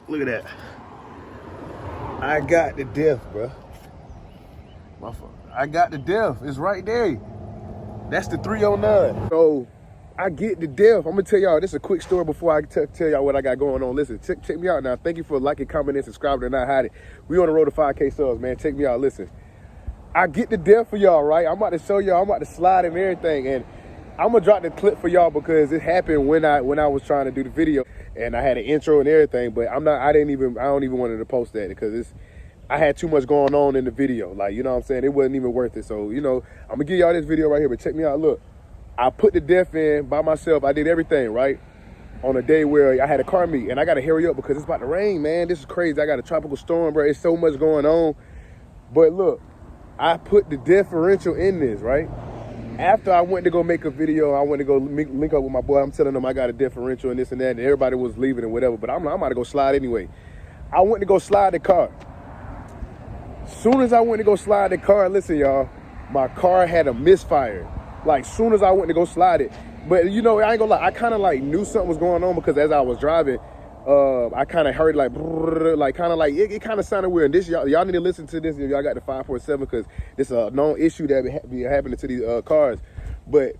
Look at that. I got the diff, bro. I got the diff. It's right there. That's the 309. So I get the diff. I'm gonna tell y'all, this is a quick story before I tell y'all what I got going on. Listen, check me out now. Thank you for liking, commenting, subscribing, and not hiding. We on the road to 5K subs, man. Check me out. Listen, I get the diff for y'all, right? I'm about to show y'all. I'm about to slide and everything, and I'm gonna drop the clip for y'all because it happened when I was trying to do the video, and I had an intro and everything. But I don't even wanted to post that because I had too much going on in the video. Like, you know what I'm saying? It wasn't even worth it. So, you know, I'm gonna give y'all this video right here, but check me out. Look, I put the diff in by myself. I did everything, right? On a day where I had a car meet, and I gotta hurry up because it's about to rain, man. This is crazy. I got a tropical storm, bro. It's so much going on. But look, I put the differential in this, right? After I went to go make a video, I went to go link up with my boy. I'm telling them I got a differential and this and that, and everybody was leaving and whatever, but I'm about to go slide anyway. I went to go slide the car. Soon as I went to go slide the car, listen, y'all, my car had a misfire. Like, soon as I went to go slide it. But, you know, I ain't gonna lie, I kind of like knew something was going on because as I was driving, I kind of heard like, it kind of sounded weird. This y'all need to listen to this if y'all got the 5.7 because this is a known issue that be happening to these cars. But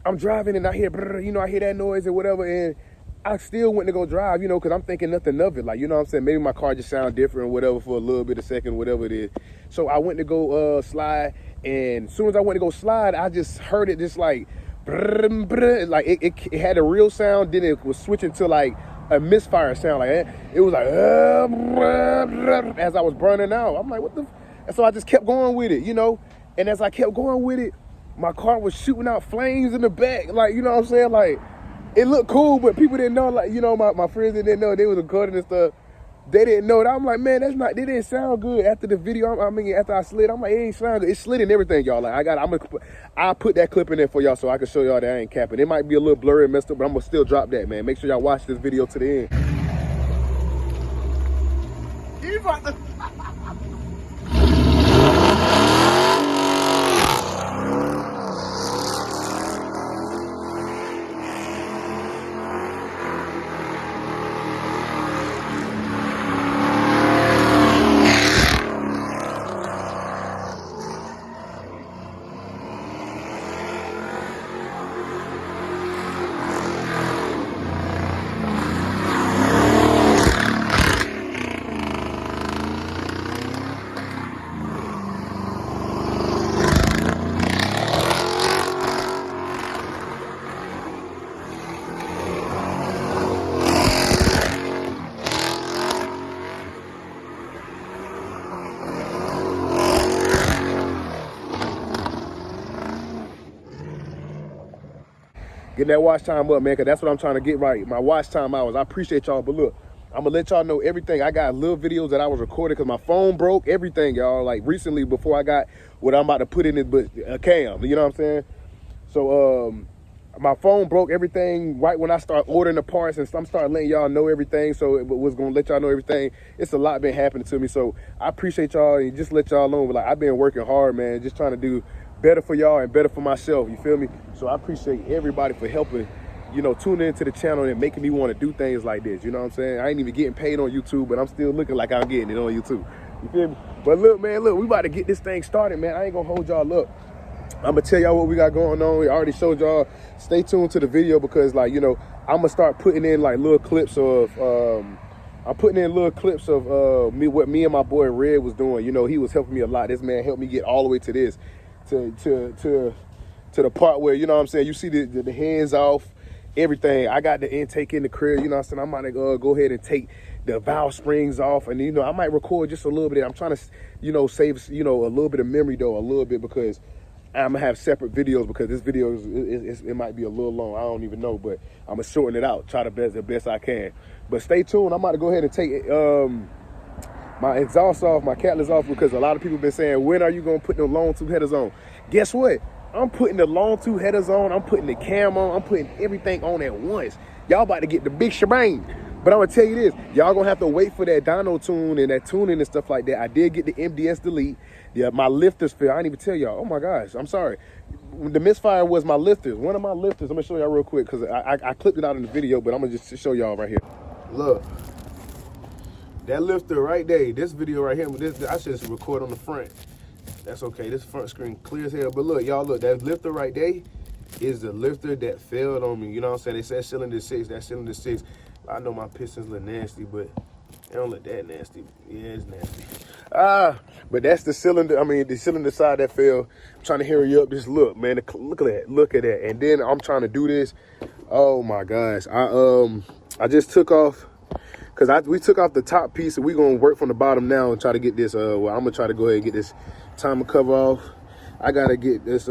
I'm driving and I hear, you know, I hear that noise or whatever, and I still went to go drive, you know, because I'm thinking nothing of it. Like, you know what I'm saying? Maybe my car just sound different or whatever for a little bit, a second, whatever it is. So I went to go slide, and as soon as I went to go slide, I just heard it just like, like it had a real sound, then it was switching to like a misfire sound. Like it was like as I was burning out. I'm like, what the? And so I just kept going with it, you know. And as I kept going with it, my car was shooting out flames in the back. Like, you know what I'm saying? Like, it looked cool, but people didn't know. Like, you know, my friends didn't know. They was recording and stuff. They didn't know that. I'm like, man, they didn't sound good after the video. I mean, after I slid, I'm like, it ain't sound good. It slid and everything, y'all. Like, I'll put that clip in there for y'all so I can show y'all that I ain't capping. It might be a little blurry and messed up, but I'm gonna still drop that, man. Make sure y'all watch this video to the end. You about to... Getting that watch time up, man, because that's what I'm trying to get right. My watch time hours. I appreciate y'all, but look, I'm going to let y'all know everything. I got little videos that I was recording because my phone broke, everything, y'all. Like, recently, before I got what I'm about to put in it, but a cam, you know what I'm saying? So, my phone broke, everything, right when I start ordering the parts, and I'm starting letting y'all know everything, so it was going to let y'all know everything. It's a lot been happening to me, so I appreciate y'all, and just let y'all know, but like, I've been working hard, man, just trying to do better for y'all and better for myself, you feel me? So I appreciate everybody for helping, you know, tuning into the channel and making me want to do things like this, you know what I'm saying? I ain't even getting paid on YouTube, but I'm still looking like I'm getting it on YouTube, you feel me? But look, man, look, we about to get this thing started, man. I ain't gonna hold y'all up. I'm gonna tell y'all what we got going on. We already showed y'all. Stay tuned to the video because, like, you know, I'm gonna start putting in like little clips of I'm putting in little clips of what me and my boy Red was doing. You know, he was helping me a lot. This man helped me get all the way to this, to the part where, you know what I'm saying, you see the hands off, everything. I got the intake in the crib, you know what I'm saying? I'm gonna go ahead and take the valve springs off, and, you know, I might record just a little bit. I'm trying to, you know, save, you know, a little bit of memory though, a little bit, because I'm gonna have separate videos, because this video it might be a little long. I don't even know, but I'm gonna shorten it out, try the best I can. But stay tuned. I'm about to go ahead and take my exhaust off, my catalyst off, because a lot of people been saying, when are you gonna put the long tube headers on? Guess what? I'm putting the long tube headers on. I'm putting the cam on. I'm putting everything on at once. Y'all about to get the big shebang. But I'm gonna tell you this, y'all gonna have to wait for that dyno tune and that tuning and stuff like that. I did get the MDS delete. Yeah, my lifters failed. I didn't even tell y'all. Oh my gosh, I'm sorry. The Misfire was my lifters. One of my lifters. I'm gonna show y'all real quick because I clipped it out in the video, but I'm gonna just show y'all right here. Look, That lifter right there, this video right here, this I should just record on the front. That's okay, this front screen clear as hell. But look, y'all, look, that lifter right there is the lifter that failed on me. You know what I'm saying? They said cylinder 6, that cylinder 6. I know my pistons look nasty, but they don't look that nasty. Yeah, it's nasty. But that's the cylinder, I mean, the cylinder side that failed. I'm trying to hurry up. Just look, man, look at that. And then I'm trying to do this. Oh my gosh. I just took off, because we took off the top piece, and we're going to work from the bottom now and try to get this, well, I'm going to try to go ahead and get this timer cover off. I got to get this,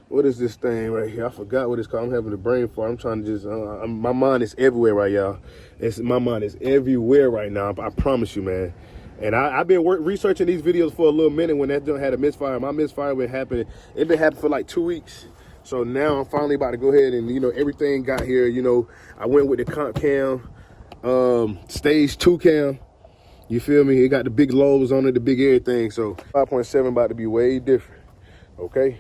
what is this thing right here? I forgot what it's called. I'm having a brain fart. I'm trying to just, my mind is everywhere right, y'all. My mind is everywhere right now. I promise you, man. And I've been researching these videos for a little minute when that joint had a misfire. My misfire been happening. It been happening for like 2 weeks. So now I'm finally about to go ahead and, you know, everything got here. You know, I went with the comp cam, stage 2 cam. You feel me? It got the big lows on it, the big everything. So 5.7 about to be way different. Okay.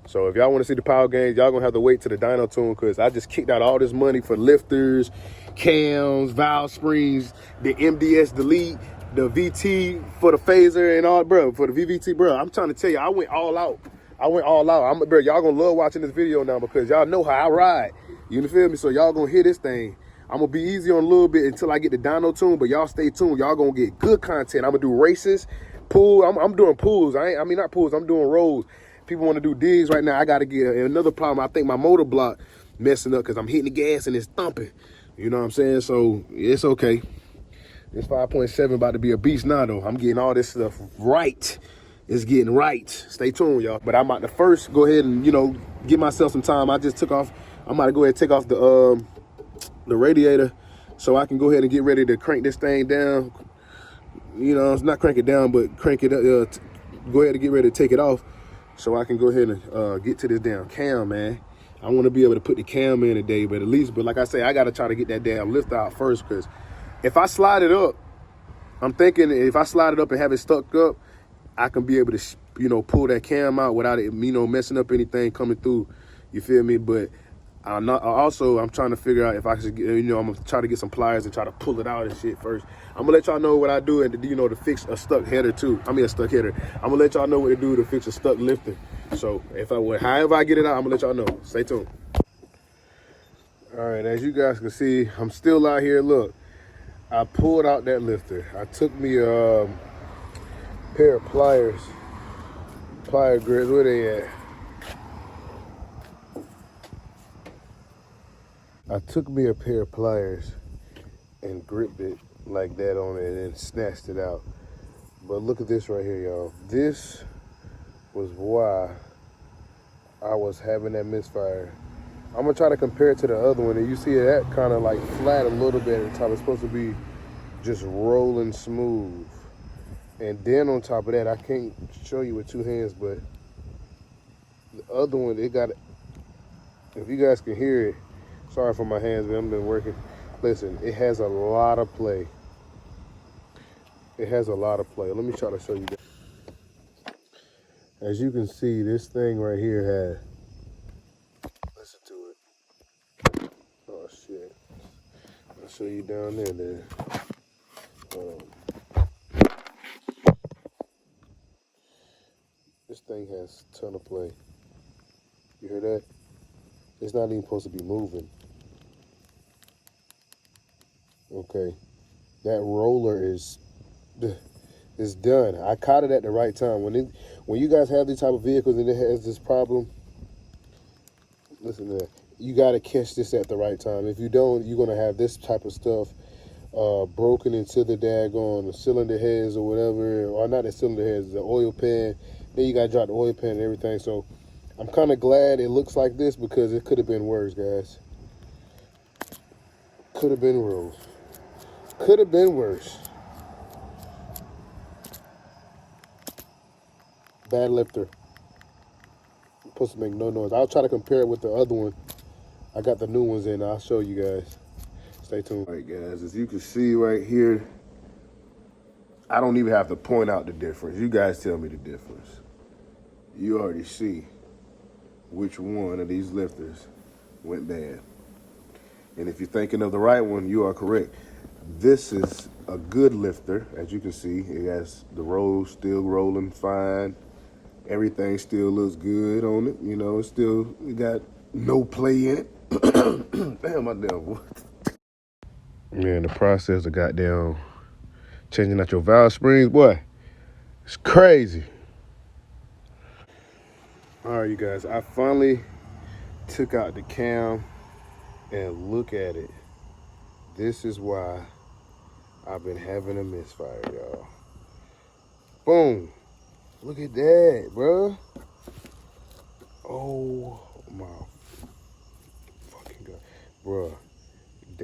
So if y'all want to see the power gains, y'all gonna have to wait to the dyno tune, because I just kicked out all this money for lifters, cams, valve springs, the MDS delete, the VT for the phaser and all, bro, for the VVT, bro. I'm trying to tell you, I went all out. Bro, y'all gonna love watching this video now, because y'all know how I ride. You feel me? So y'all gonna hear this thing. I'm gonna be easy on a little bit until I get the dyno tune, but y'all stay tuned. Y'all gonna get good content. I'm gonna do races, pool. I'm doing pools. I mean not pools. I'm doing rolls. People want to do digs right now. I got to get another problem. I think my motor block messing up because I'm hitting the gas and it's thumping. You know what I'm saying? So it's okay. This 5.7 about to be a beast now, though. I'm getting all this stuff right. It's getting right. Stay tuned, y'all. But I'm about to first go ahead and, you know, give myself some time. I just took off. I'm about to go ahead and take off the radiator so I can go ahead and get ready to crank this thing down. You know, it's not crank it down, but crank it up. Go ahead and get ready to take it off, so I can go ahead and get to this damn cam, man. I want to be able to put the cam in today, but like I say, I got to try to get that damn lift out first, because if I slide it up, I'm thinking if I slide it up and have it stuck up, I can be able to, you know, pull that cam out without it, you know, messing up anything coming through. You feel me? But I'm trying to figure out if I should, you know, I'm going to try to get some pliers and try to pull it out and shit first. I'm going to let y'all know what I do, and, you know, to fix a stuck header too. I mean, a stuck header. I'm going to let y'all know what to do to fix a stuck lifter. So however I get it out, I'm going to let y'all know. Stay tuned. All right, as you guys can see, I'm still out here. Look, I pulled out that lifter. I took me a pair of pliers, plier grips. Where they at? I took me a pair of pliers and gripped it like that on it and then snatched it out. But look at this right here, y'all. This was why I was having that misfire. I'm gonna try to compare it to the other one, and you see that kind of like flat a little bit at the top. It's supposed to be just rolling smooth. And then on top of that, I can't show you with 2 hands, but the other one, it got, if you guys can hear it, sorry for my hands, man, I've been working. Listen, it has a lot of play. It has a lot of play. Let me try to show you that. As you can see, this thing right here had, listen to it. Oh shit. I'll show you down there. This thing has a ton of play. You hear that? It's not even supposed to be moving. Okay. That roller is done. I caught it at the right time. When you guys have these type of vehicles and it has this problem, listen to that. You got to catch this at the right time. If you don't, you're going to have this type of stuff broken into the daggone cylinder heads or whatever, or not the cylinder heads, the oil pan. Then you got to drop the oil pan and everything. So I'm kind of glad it looks like this, because it could have been worse, guys. Could have been worse. Could have been worse. Bad lifter. Supposed to make no noise. I'll try to compare it with the other one. I got the new ones in. I'll show you guys. Stay tuned. All right, guys. As you can see right here, I don't even have to point out the difference. You guys tell me the difference. You already see which one of these lifters went bad. And if you're thinking of the right one, you are correct. This is a good lifter, as you can see. It has the rolls still rolling fine. Everything still looks good on it. You know, it got no play in it. Damn, my damn. Man, the process of goddamn changing out your valve springs, boy, it's crazy. All right, you guys, I finally took out the cam and look at it. This is why I've been having a misfire, y'all. Boom. Look at that, bro. Oh my fucking God. Bro,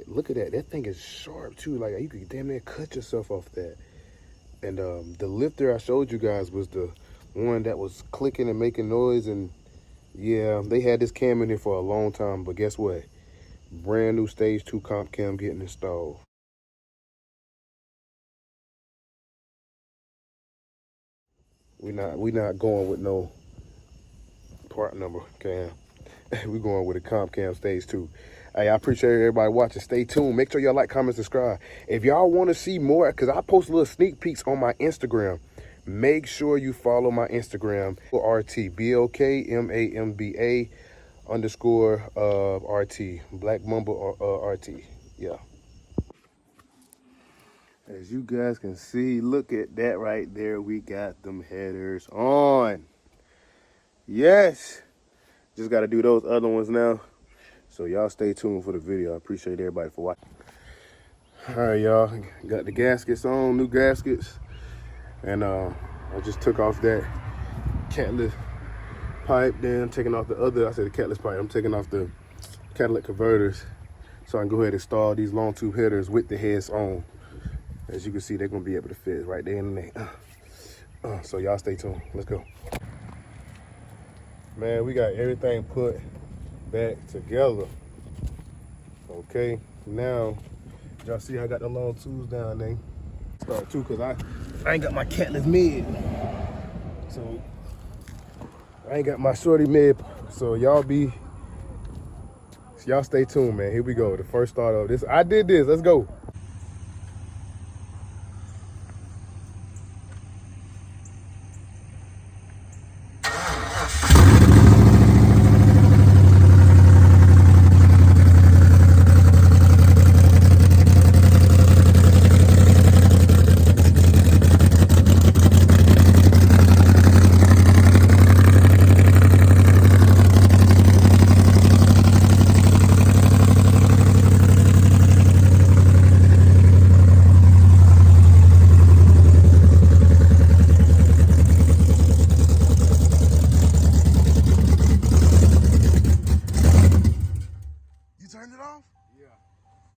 look at that. That thing is sharp too. Like, you could damn near cut yourself off that. And the lifter I showed you guys was the one that was clicking and making noise. And yeah, they had this cam in here for a long time, but guess what? Brand new stage 2 comp cam getting installed. We not going with no part number cam. We going with a comp cam stage 2. Hey, I appreciate everybody watching. Stay tuned. Make sure y'all like, comment, subscribe. If y'all want to see more, because I post little sneak peeks on my Instagram, make sure you follow my Instagram, RT, BLKMAMBA _ RT, Black Mamba RT. Yeah. As you guys can see, look at that right there. We got them headers on. Yes. Just got to do those other ones now. So y'all stay tuned for the video. I appreciate everybody for watching. All right, y'all. Got the gaskets on, new gaskets. And I just took off that catless pipe, then taking off the other, I said the catless pipe, I'm taking off the catalytic converters so I can go ahead and install these long tube headers with the heads on. As you can see, they're gonna be able to fit right there in the neck. So y'all stay tuned. Let's go. Man, we got everything put back together. Okay, now y'all see I got the long tubes down there. Start too, cause I ain't got my catless mid. So I ain't got my shorty mid. So y'all stay tuned, man. Here we go. The first start of this. I did this. Let's go. Turned it off? Yeah.